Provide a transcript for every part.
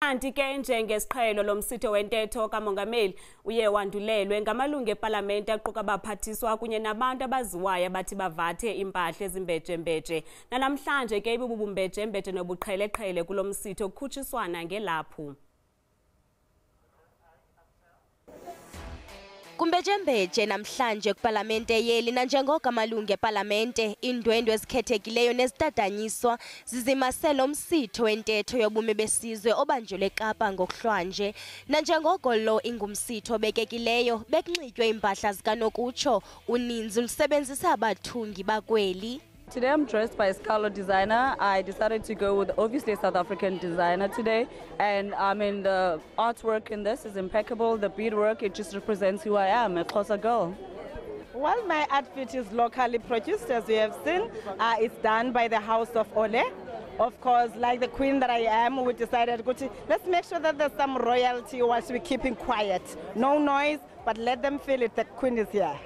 Ukanti ke njengesiqhelo lomsitho wentetho kamongameli uye wandulelwe ngamalungu epalamente aquka abaphathiswa kunye nabantu abaziwayo abathi bavathe iimpahla ezimbeje-mbeje. Nanamhlanje ke Ibibubu mbeje-mbeje nobuqheleqhele kulomsitho kukhutshiswana ngelaphu. Mbeje-mbeje namhlanje kwipalamente yeli nanjengoko amalungu epalamente iindwendwe ezikhethekileyo nezitadanyiswa zizimase lomsitho wentetho yobume besizwe obanjelwe eKapa ngokuhlwanje nanjengoko lo ingumsitho obekekileyo bekunxitywe iimpahla zikanokutsho uninzi lusebenzisa abathungi bakweli. Today I'm dressed by a Scalo designer. I decided to go with obviously a South African designer today, and I mean the artwork in this is impeccable. The beadwork, it just represents who I am, a Xhosa girl. Well, my outfit is locally produced, as you have seen. It's done by the house of Ole. Of course, like the queen that I am, we decided let's make sure that there's some royalty whilst we're keeping quiet. No noise, but let them feel it, the queen is here.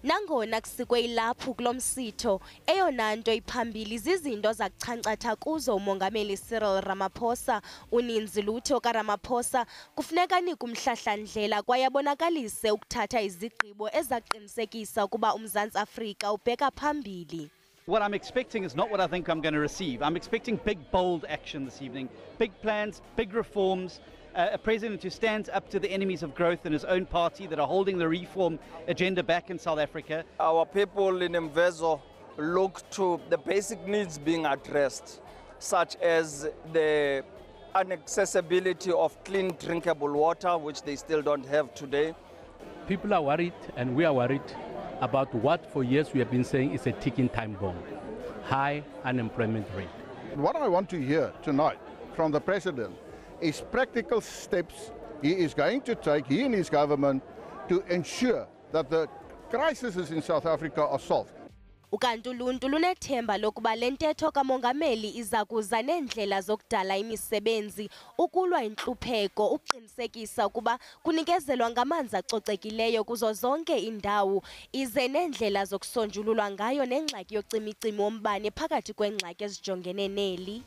Nangona kusikwe ilaphu kulomsitho eyona nto iphambili zizinto zakuchancatha kuzo umongameli Cyril Ramaphosa uninzi lutho kaRamaphosa kufuneka nike umhlahlandlela kwaye abonakalise ukuthatha izigqibo ezaqinisekisa ukuba uMzantsi Afrika ubheka phambili. What I'm expecting is not what I think I'm going to receive. I'm expecting big, bold action this evening. Big plans, big reforms, a president who stands up to the enemies of growth in his own party that are holding the reform agenda back in South Africa. Our people in Mvezo look to the basic needs being addressed, such as the inaccessibility of clean drinkable water, which they still don't have today. People are worried, and we are worried about what for years we have been saying is a ticking time bomb, high unemployment rate. What I want to hear tonight from the president is practical steps he is going to take, he and his government, to ensure that the crises in South Africa are solved. Ukanti uluntu lunethemba lokuba le ntetho kamongameli iza kuza neendlela zokudala imisebenzi ukulwa intlupheko uqinisekisa ukuba kunikezelwa ngamanzi acocekileyo kuzo zonke iindawo ize neendlela zokusonjululwa ngayo nengxaki yocimicimi wombane phakathi kweengxaki ezijongene neli.